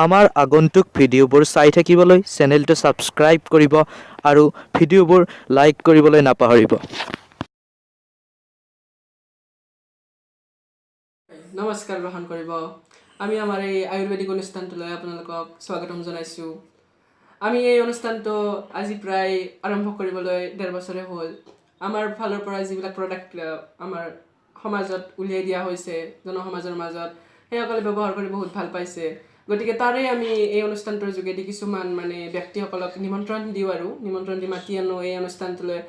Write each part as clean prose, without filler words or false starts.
আমাৰ আগন্তুক ভিডিঅ'বোৰ চাই থাকিবলৈ চেনেলটো ছাবস্ক্ৰাইব কৰিব আৰু ভিডিঅ'বোৰ লাইক কৰিবলৈ নাপাহৰিব। নমস্কাৰ গ্ৰহণ কৰিব। আমি আমাৰ এই আয়ুৰ্বেদিক অনুষ্ঠানটোলৈ আপোনালোকক স্বাগতম জনাইছোঁ। আমি এই অনুষ্ঠানটো আজি প্ৰায় আৰম্ভ কৰিবলৈ 1.5 বছৰে হ'ল। আমাৰ ফালৰ পৰা যিবিলাক প্ৰডাক্ট আমাৰ সমাজত উলিয়াই দিয়া হৈছে জনসমাজৰ মাজত, সেইসকলে ব্যৱহাৰ কৰি বহুত ভাল পাইছে। গতিকে তাৰে আমি এই অনুষ্ঠানটোৰ যোগেদি কিছুমান ব্যক্তিসকলক নিমন্ত্ৰণ দিওঁ আৰু নিমন্ত্ৰণ দি মাতি আনো এই অনুষ্ঠানটোলৈ,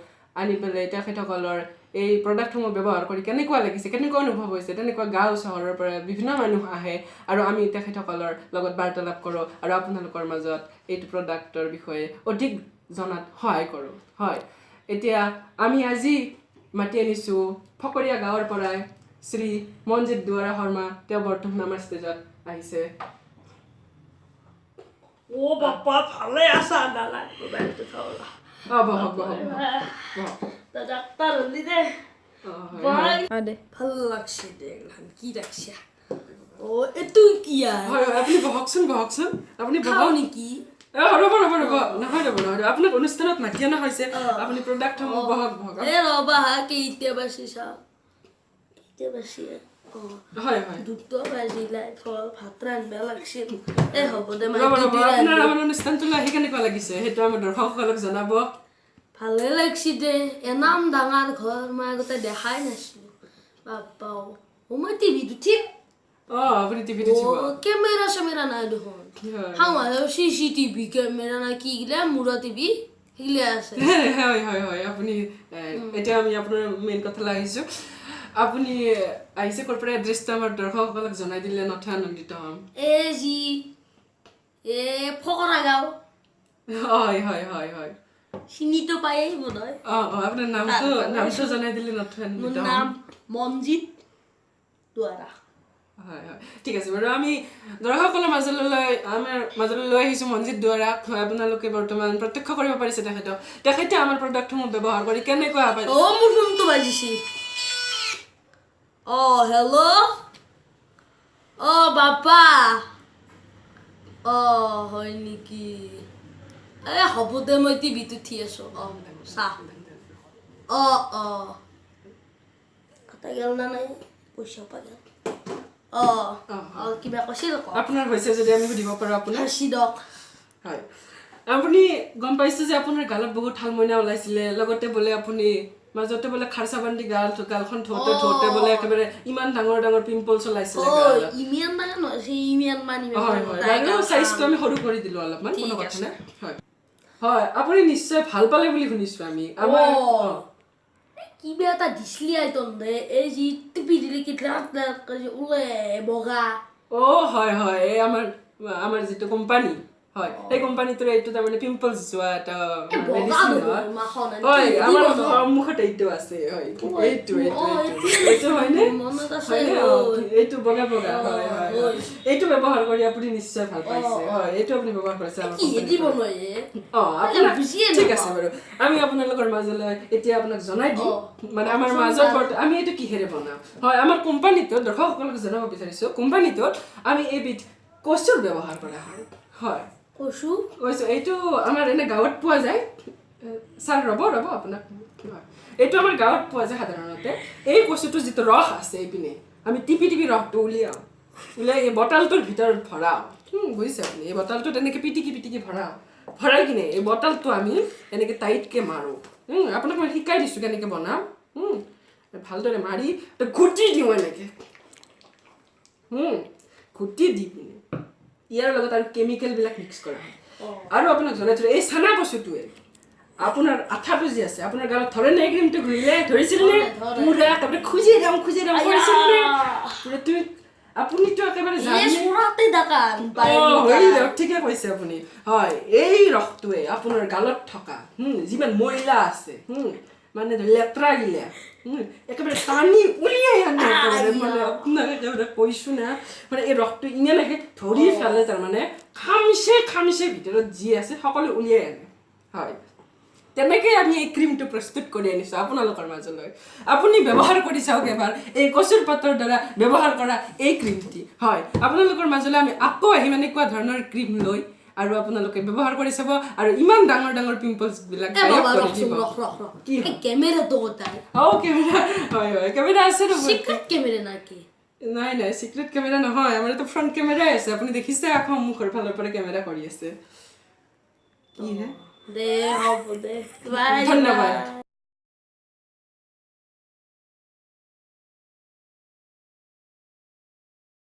আনি পেলাই তেখেতসকলৰ এই প্ৰডাক্টসমূহ ব্যৱহাৰ কৰি কেনেকুৱা লাগিছে, কেনেকুৱা অনুভৱ হৈছে, তেনেকুৱা গাঁও চহৰৰ পৰা বিভিন্ন মানুহ আহে আৰু আমি তেখেতসকলৰ লগত বাৰ্তালাপ কৰোঁ আৰু আপোনালোকৰ মাজত এইটো প্ৰডাক্টৰ বিষয়ে অধিক জনাত সহায় কৰোঁ। হয়, এতিয়া আমি আজি মাতি আনিছোঁ ফকৰীয়া গাঁৱৰ পৰাই শ্ৰী মনজিৎ দুৱৰা শৰ্মা। তেওঁ বৰ্তমান আমাৰ ষ্টেজত আহিছে। ও বাপ্পা ভালে আছা দাদা মোবাইলটো থলা বহক। ডাক্তার হলি দে ভাল লাগছে দেখলাম কি রাখছা ও এতু কি আর হয় আপুনি বহকচোন আপুনি খাও নেকি ৰ'ব নহয় আপোনাক অনুষ্ঠানত মাতি অনা হৈছে। আপুনি প্ৰডাক্টসমূহ বহক এ ৰবা কেইতিয়া বাছি চাও কেইতিয়া বাছি হয় দুটো বাজিলাই ফল ভাত ৰান্ধবা লাগছিল। এ হ'ব দে আপোনাৰ আমাৰ অনুষ্ঠানটোলৈ আহি কেনেকুৱা লাগিছে সেইটো আমাৰ দৰ্শকসকলক জনাব। ভালে লাগছি দে এনাম ডাঙৰ ঘৰ মই আগতে দেখাই নাছিলো বাপ্পাও মই টিভিটো ঠিক আপুনি টিভিটো চাব। কেমেৰা চেমেৰা নাই দেখোন আমাৰ চিচিটিভি কেমেৰা নাই কি গিলা মুৰা টিভি সেইগিলা আছে। হয় আপুনি এতিয়া আমি আপোনাৰ মেইন কথালৈ আহিছোঁ। আপুনি আহিছে ক'ৰ পৰা, এড্ৰেছটো আমাৰ দৰ্শকসকলক জনাই দিলে নথৈ আনন্দিত হ'ম। ফকৰা গাঁও হয় চিনিটো পায়েই বোধ হয়। আপোনাৰ নামটো জনাই দিলে নথৈ আনন্দিত মোৰ হ'ম। নাম মনজিৎ দুৱাৰা। হয় ঠিক আছে বাৰু। আমি দৰ্শকসকলৰ মাজলৈ লৈ আহিছোঁ মনজিৎ দুৱাৰাক। আপোনালোকে বৰ্তমান প্ৰত্যক্ষ কৰিব পাৰিছে তেখেতে আমাৰ প্ৰডাক্টসমূহ ব্যৱহাৰ কৰি কেনেকুৱা পায়। মোৰ ফোনটো বাজিছে। হেল্ল' বাপা হয় নেকি? হ'ব দে মই টিভিটো থি আছো চাহ কটা গেল না নাই পইচা পা গেল কিবা কৈছিল আপোনাৰ হৈছে যদি আমি সুধিব পাৰোঁ আপোনাৰ চিদক। হয়, আপুনি গম পাইছে যে আপোনাৰ গালত বহুত শালমইনা ওলাইছিলে, লগতে বোলে আপুনি মাজতে বোলে খাৰচা বান্ধি গালখন ধোতে বোলে একেবাৰে ইমান ডাঙৰ পিম্পলছ ওলাইছিলে। চাইজটো আমি সৰু কৰি দিলোঁ অলপমান, কোনো কথা নাই। হয় আপুনি নিশ্চয় ভাল পালে বুলি শুনিছোঁ আমি। কিবা এটা দিছিলি আইতন দে এই যি টিপি দিলি কিটলা ওলে বগা হয় এই আমাৰ যিটো কোম্পানী হয় সেই কোম্পানীটোৰ এইটো তাৰমানে পিম্পলছ যোৱা এটা মেডিচিন হয়। আমাৰ সন্মুখত এইটো আছে। হয় এইটো হয়নে? এইটো বগা হয় এইটো ব্যৱহাৰ কৰি আপুনি নিশ্চয় ভাল পাইছে। হয় এইটো আপুনি ব্যৱহাৰ কৰিছে ঠিক আছে বাৰু। আমি আপোনালোকৰ মাজলৈ এতিয়া আপোনাক জনাই দিওঁ আমাৰ মাজত আমি এইটো কিহেৰে বনাওঁ। হয়, আমাৰ কোম্পানীটোত দৰ্শকসকলক জনাব বিচাৰিছোঁ, কোম্পানীটোত আমি এইবিধ কচুৰ ব্যৱহাৰ কৰা হয়। কচু এইটো আমাৰ এনে গাঁৱত পোৱা যায়। ছাৰ ৰ'ব আপোনাক এইটো আমাৰ গাঁৱত পোৱা যায় সাধাৰণতে। এই কচুটো যিটো ৰস আছে এইপিনে আমি টিপি ৰসটো উলিয়াই এই বটলটোৰ ভিতৰত ভৰাওঁ। বুজিছে আপুনি? এই বটলটোত এনেকৈ পিটিকি ভৰাই কিনে এই বটলটো আমি এনেকৈ টাইটকৈ মাৰোঁ। আপোনাক মই শিকাই দিছোঁ কেনেকৈ বনাওঁ। ভালদৰে মাৰি ঘুটি দিওঁ এনেকৈ ঘুটি দি পিনে ইয়াৰ লগত আৰু কেমিকেলবিলাক মিক্স কৰা হয়। আৰু আপোনাক জনাই থৈছোঁ এই চানা কচুটোৱে আপোনাৰ আঠাটো যি আছে আপোনাৰ গালত ধৰে নে? ক্ৰীমটো ঘূৰিলে ধৰিছিল নে? পুৰা তাৰপৰা খুজি যাম কৰিছিল নে? আপুনিতো একেবাৰে ঠিকে কৈছে আপুনি। হয়, এই ৰসটোৱে আপোনাৰ গালত থকা যিমান ময়লা আছে লেতেৰা গিলা একেবাৰে টানি উলিয়াই আনে। আপোনাক একেবাৰে কৈছোঁ না এই ৰসটো ইমানকে ধৰি ফেলে তাৰমানে খামচে ভিতৰত যি আছে সকলো উলিয়াই আনে। হয় তেনেকৈ আমি এই ক্ৰীমটো প্ৰস্তুত কৰি আনিছোঁ আপোনালোকৰ মাজলৈ আপুনি ব্যৱহাৰ কৰি চাওক এবাৰ এই কচুৰ পাতৰ দ্বাৰা ব্যৱহাৰ কৰা এই ক্ৰীমটি হয় আপোনালোকৰ মাজলৈ আমি আকৌ আহিম এনেকুৱা ধৰণৰ ক্ৰীম লৈ আৰু আপোনালোকে ব্যৱহাৰ কৰি চাব আৰু ইমান ডাঙৰ ডাঙৰ পিম্পলছবিলাক গায়ব কৰি দিব কি ক্যামেৰাটো কোথায় কেমেৰা হয় হয় কেমেৰা আছে ৰ'ব সিক্ৰেট ক্যামেৰা নাকি নাই নাই সিক্ৰেট কেমেৰা নহয় আমাৰ তো ফ্ৰণ্ট কেমেৰাই আছে আপুনি দেখিছে আকৌ মুখৰ ফালৰ পৰা কেমেৰা কৰি আছে কি হে দে হ'ব দে বাই ধন্যবাদ